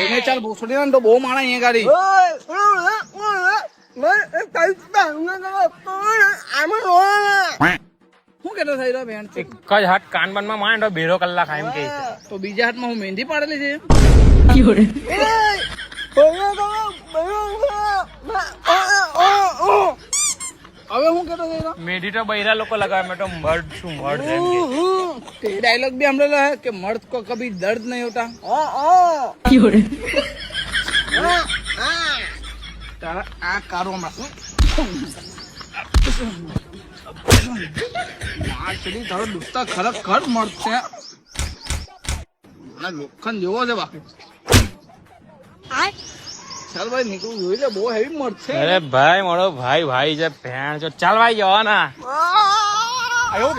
એને ચાલ ભૂસડી ને તો બહુ માણા અહીંયા ગાડી શું કેતો થઈ રહ્યો બેન એક જ હાથ કાન બાનમાં માંડો બેરો કલાક એમ કે તો બીજા હાથમાં હું મહેંદી પાડેલી છે હવે હું કેતો થઈ રહ્યો મેઢી તો બૈરા લોકો લગાવે મેં તો મર્દ છું મર્દ એમ કે ये डायलॉग भी हम लोग है कि मर्द को कभी दर्द नहीं होता तारा आ कारो हमारा तारो दुस्ता खरेखर मर्द છે લોખંડ જેવો છે બાકી ચાલ ભાઈ નીકળું જોઈ લે બહુ હેવી મર્દ છે અરે ભાઈ મારો ભાઈ ભાઈ છે ભેણ જો ચાલ ભાઈ જવાના આયો